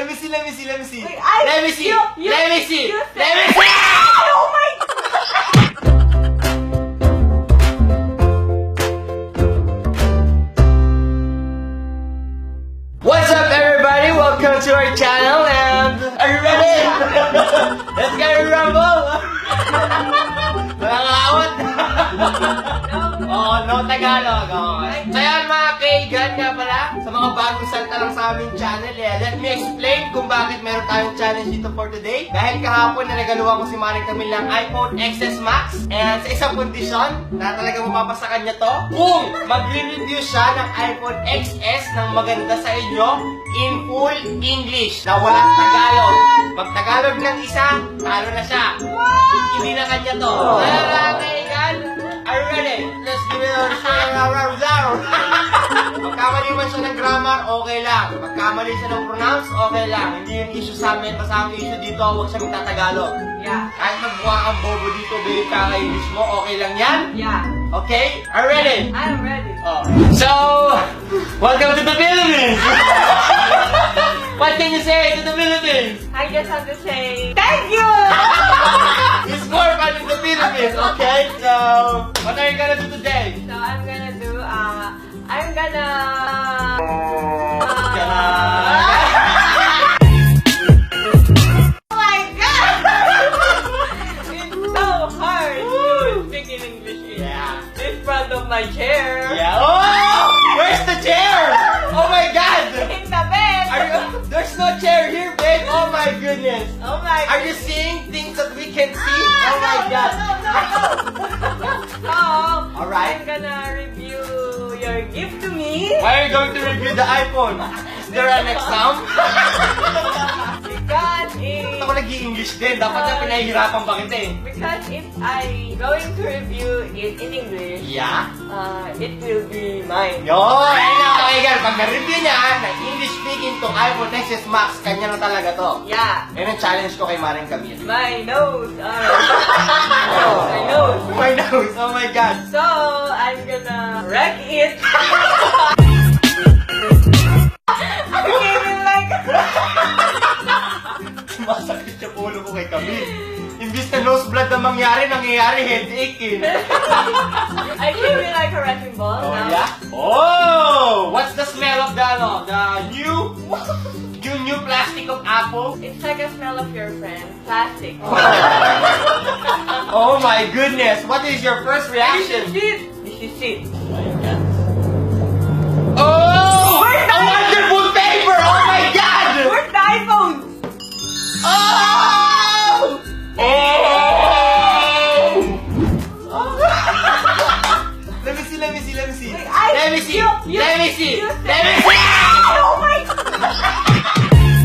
Let me see. Wait, Let me see. let me see. Oh my. What's up, everybody? Welcome to our channel, and are you ready? Let's get a rumble. Malangawat. Oh, no Tagalog. Okay. So yan mga kaigan nga pala, sa mga bagong salta lang sa aming channel, let me explain kung bakit meron tayong challenge dito for today. Dahil kahapon nalagaluhan ko si Manny Camille ng iPhone XS Max, and sa isang kondisyon na talaga mapapasa kanya to, kung magre-review siya ng iPhone XS ng maganda sa inyo in full English na walang Tagalog. Pag Tagalog ng isa, talo na siya. Hindi na kanya to. Kaya mga kaigan, are you ready? Let's give it a round. Magkamali man siya ng grammar, okay lang. Magkamali siya ng pronounce, okay lang. Hindi yung issue sa amin. Basta ang issue dito, huwag siya magtatagalog. Yeah. Kahit magmukha kang bobo dito, babe, kaka-English mo, okay lang yan? Yeah. Okay? Are you ready? I'm ready. Oh. So, welcome to the Philippines! What can you say to the Philippines? I just have to say thank you. It's more fun in the Philippines, okay? So, what are you gonna do today? So I'm gonna do I'm gonna Oh my god! It's so hard to speak in English in front of my chair. Yeah. Oh! Where's the chair? Oh my god! In the bed. There's no chair here, babe. Oh my goodness. Oh my god. Are you seeing things that we can see? Oh my god. So, Alright. I'm gonna review your gift to me. Why are you going to review the iPhone? Is there an exam? Because if Ako nag-i-English din. Dapat na pinahihirapan pa kita eh. Because if I going to review it in English, Yeah? it will be mine. Yo! Ayun na, kaigan. Pag na-review niya, na English speaking to iPhone XS Max, kanya na talaga to. Yeah. Ayun ang challenge ko kay Manny Camille. My nose. My nose. My nose. Oh my god. So, I'm gonna wreck it. I'm feeling like... Masakit yung ulo ko kay Camille. Imbis na nose blood na nangyayari headache eh. I feel like a wrecking ball Oh now. yeah? Oh! What's the smell of the new plastic of apple? It's like a smell of your friend. Plastic. Oh my goodness! What is your first reaction? This is it. Oh! Where's the A wonderful paper! Oh my god! Where's the iPhone? Oh! Oh! Let me see. Wait, Let me see. you- Let me see. you Let me said- see. Oh my god!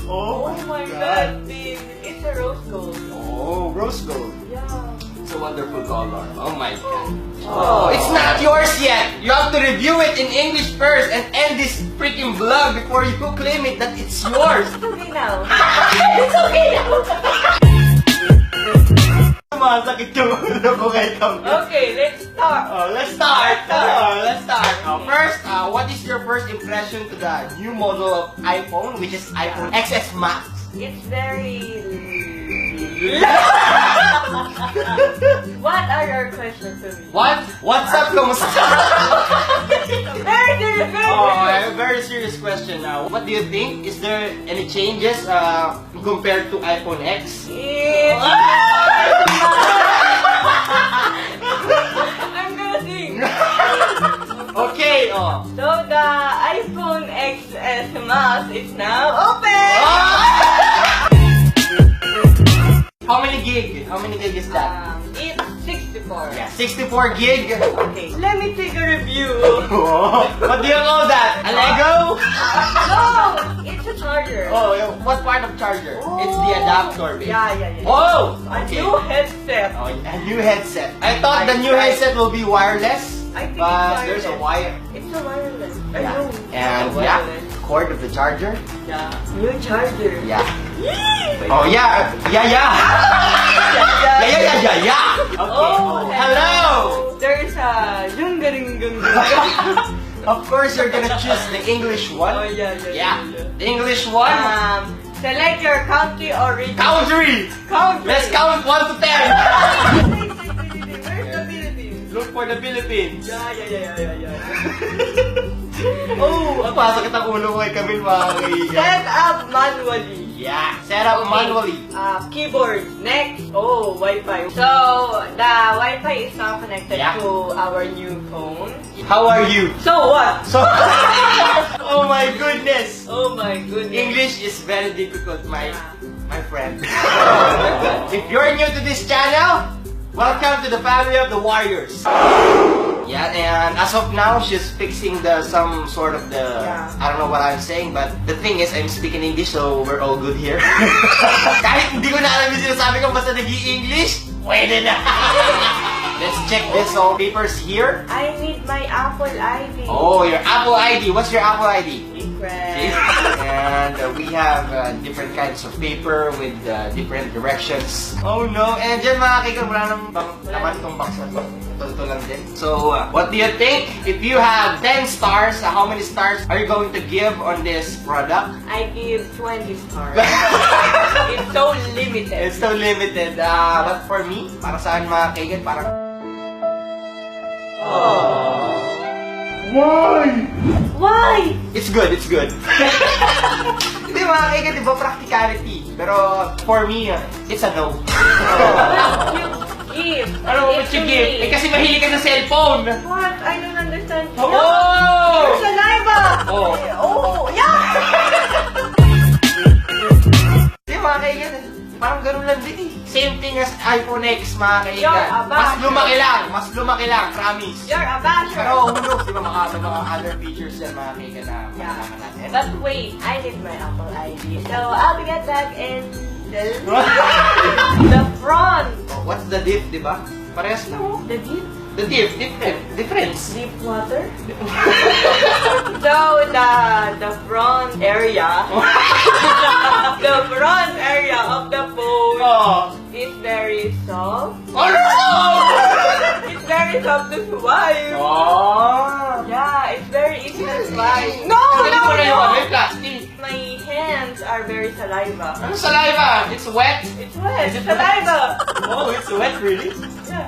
Oh Oh my god, Dean. It's a rose gold. Oh, rose gold. Yeah. It's a wonderful color. Oh my god. Oh, it's not yours yet. You have to review it in English first and end this freaking vlog before you claim it that it's yours. It's okay now. It's okay now. Masakit yung ulo ko kay Tom. Okay, let's start. Oh, let's start. Let's start. First, what is your first impression to the new model of iPhone, which is iPhone XS Max? It's very... What are your questions to me? What? What's up, kamusta? Very serious, very Oh, serious. a very serious question now. What do you think? Is there any changes compared to iPhone X? It's... I'm gonna sing. Okay, oh. So the iPhone XS Max is now open. How many gig? How many gig is that? It's 64. Yeah, 64 gig. Okay, let me take a review. Oh, what do you call that? A Lego? No, it's a charger. Oh, what part of charger? It's the adapter, babe. Yeah. Oh, A okay. new headset. Oh, a new headset. I thought the new headset will be wireless, I think but it's there's a wireless. wire. It's a wireless. I Yeah. know. And It's a yeah, wireless. cord of the charger. Yeah. New charger. Yeah. Yee! Oh yeah. Okay. Yeah. Okay. Oh, Hello. Of course, you're gonna choose the English one. Oh, yeah. The English one. Select your country or region. Country! Country. Let's count 1 to 10. Where's the Philippines? Look for the Philippines. Yeah. Oh, pasok kitang ulo mo kay Camille, mga kaibigan. Set up manually. Yeah, set up manually. Keyboard. Next. Oh, Wi-Fi. So, the Wi-Fi is now connected Yeah. to our new phone. How are you? So what? So, oh my goodness. Oh my goodness. English is very difficult, my friend. If you're new to this channel, welcome to the family of the Warriors. Yeah, and as of now, she's fixing some sort of I don't know what I'm saying, but the thing is, I'm speaking English, so we're all good here. Kahit hindi ko na alam yung sinasabi ko, basta nag-i-English, pwede na. Let's check this papers here. I need my Apple ID. Oh, your Apple ID. What's your Apple ID? Secret. And we have different kinds of paper with different directions. Oh no! And dyan mga kaigan, wala naman itong box na to. Ito lang din. So, what do you think? If you have 10 stars, how many stars are you going to give on this product? I give 20 stars. It's so limited. It's so limited. But for me, para saan mga kaigan, parang... Why? It's good. Hindi mga kaigan, di ba practicality? Pero for me, it's a no. Give. Ano what you give? Eh kasi mahilig ka sa cellphone. What? I don't understand. Oh! Saliva! Oh! Oh! Yeah! Hindi mga kaigan, parang ganun lang din eh. Same thing as iPhone X mga kaigan. You're a basher. Mas lumaki lang, promise. You're a basher. Pero who knows, di ba may mga other features yan mga kaigan na malalaman natin. But wait, I need my Apple ID. So I'll get back in the front. Oh, what's the diff, di ba? Parehas lang oh. The deep? The diff, difference. Deep water? So the front area the front area of the phone Oh. is very soft. Oh no! It's very soft to swipe. Oh! Yeah, it's very easy to swipe. Ano mo na yung may plastic? My hands are very saliva. Ano saliva? It's wet? It's wet. It's saliva. Oh, it's wet really? Yeah.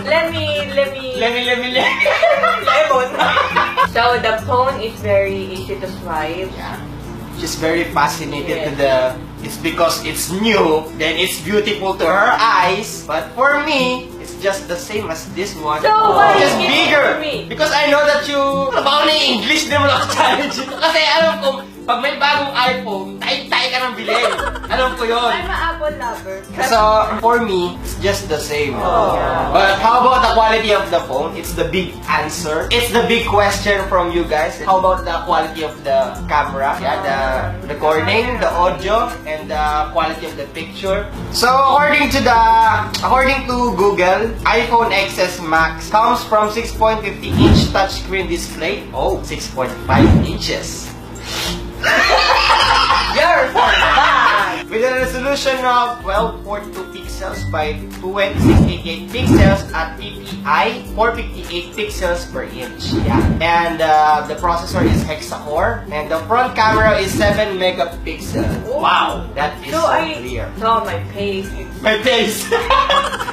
Let me. Lemon. Lemon. So the phone is very easy to swipe. Yeah. She's very fascinated to it's because it's new, then it's beautiful to her eyes. But for me, it's just the same as this one. So why just you give it bigger. to me? Because I know that you trabaho na yung English, di mo lang challenge ito. Kasi alam ko, pag may bagong iPhone, tayo ka ng bilhin. Alam ko yun. I'm an Apple lover. So, for me, it's just the same. Yeah. But how about the quality of the phone? It's the big answer. It's the big question from you guys. How about the quality of the camera? Yeah, the recording, the audio, and the quality of the picture. So, according to Google, iPhone XS Max comes from 6.50-inch touchscreen display. Oh, 6.5 inches. You're so bad. With a resolution of 1242 pixels by 2688 pixels at PPI 458 pixels per inch. Yeah. And the processor is hexa-core, and the front camera is 7 megapixels. Wow, that is so clear. So my face. My face.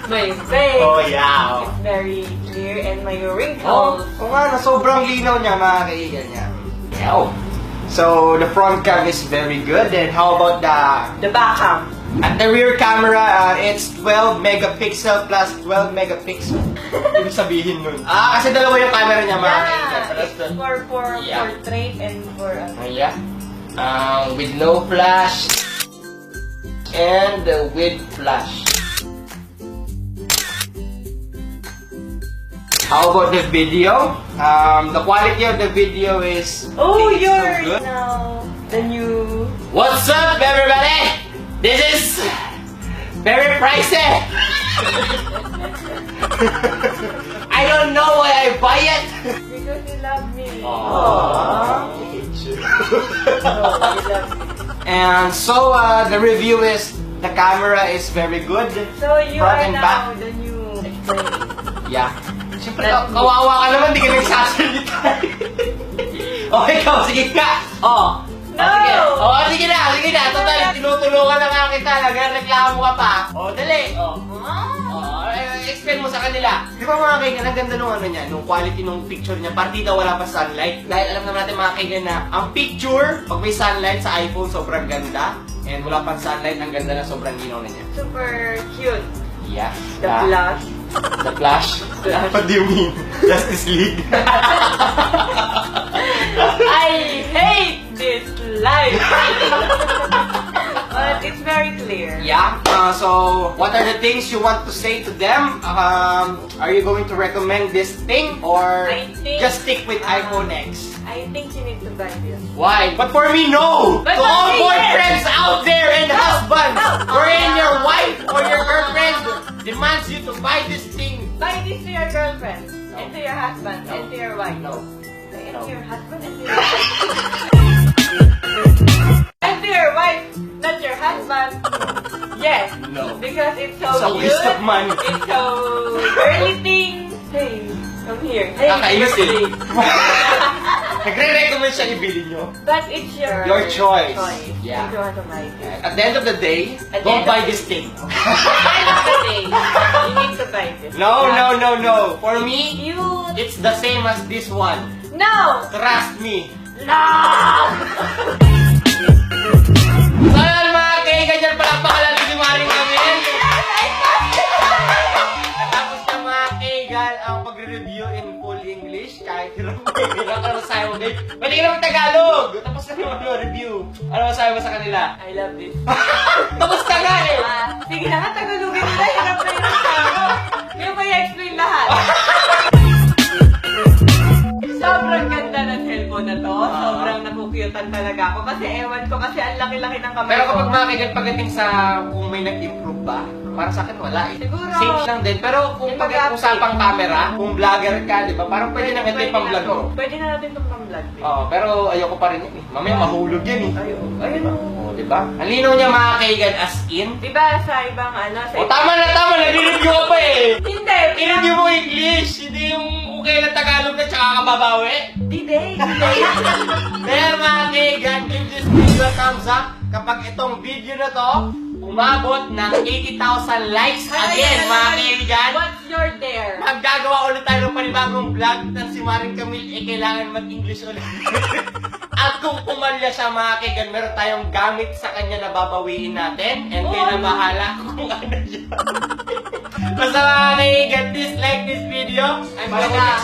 My face. Oh yeah. It's very clear, and my Oh, wrinkles. nga, sobrang linaw niya mga kaigan niya. Yeah. So the front cam is very good. And how about The back cam. at the rear camera? It's 12 megapixel plus 12 megapixel. Ibig sabihin nun. Kasi dalawa yung camera niya mga kaigan. It's for portrait and for Yeah. With no flash and with flash. How about the video? The quality of the video is Oh, so you're good. now the new. What's up, everybody? This is very pricey. I don't know why I buy it. Because you love me. Aww. You love me. And so the review is the camera is very good. So you Front are and now back. the new explain. Yeah. Siyempre, kawawa ka naman, di ka nagsasalita. Okay, ikaw, sige ka. Oh. No! Sige. Oh, sige na. Total, tinutulungan na nga kita. Nagreklamo ka pa. Oh, dali. Oh. Explain mo sa kanila. Di ba mga kaigan, ang ganda nung ano niya, nung quality nung picture niya, partida wala pa sunlight. Dahil alam naman natin mga kaigan na ang picture, pag may sunlight sa iPhone, sobrang ganda. And wala pang sunlight, ang ganda na sobrang linaw na niya. Super cute. Yeah. The flash. The Flash? What do you mean? Justice League? I hate this life. But it's very clear. Yeah. So, what are the things you want to say to them? Are you going to recommend this thing or I think- just stick with iPhone X? I think you need to buy this. Why? But for me, no! But to for all me, boyfriends out there and husbands, No. wherein your wife or your girlfriend demands you to buy this thing. Buy this to your girlfriend, No. and to your husband, No. and to your wife. No. And No. to your husband, and to your wife. And to your wife, not your husband. Yes. No. Because it's so It's a waste cute. of money. It's so girly thing. Hey, come here. Hey, Kakainis eh. birthday. Nagre-recommend siya ibili nyo. But it's your choice. You Yeah. don't want to buy it. At the end of the day, At the don't end buy of this thing. At the end of the day, you need to buy this. No. For me, You. it's the same as this one. No. Trust me. No. So yun mga kaigan, dyan pala pakalala si Maring namin. Tapos na mga kaigan, ang pagre-review in full English. Kahit hirap ano masahe mo babe? Pwede ka naman Tagalog. Tapos na yung review. Ano masahe mo sa kanila? I love this. Tapos ka nga eh. Sige na nga, Tagalogin na. Hirap na hirap na ako. Yung ba i-explain lahat? Sobrang ganda ng cellphone na to. Sobrang nakukyutan talaga ako. Kasi ewan ko kasi ang laki-laki ng kamay Pero ko. kapag mga kaigan pagdating sa kung may nag-improve ba, para sa akin wala eh. Siguro. Safe lang din. Pero kung pag-usapang camera, kung vlogger ka, di ba? Parang pwede na ito yung pang-vlog mo. Pwede na natin itong pang-vlog. Oo, pero ayoko pa rin yan eh. Mamaya mahulog yan eh. Ayun. Oo, di ba? Ang linaw niya mga kaigan as in. Diba sa ibang ano, sa O tama na, nag-review ka pa eh. Hindi. I-review mo English, hindi yung okay lang Tagalog na tsaka kababawi. Hindi. Pero mga kaigan, give this video a thumbs up kapag itong video na to umabot ng 80,000 likes again, mga kaigan. What's your dare? Maggagawa ulit tayo ng panibagong vlog ng si Maring Camille, kailangan mag-English ulit. At kung pumalya siya mga kaigan, meron tayong gamit sa kanya na babawiin natin. And kayo na bahala kung ano siya. Basta mga kaigan, please like this video. I'm gonna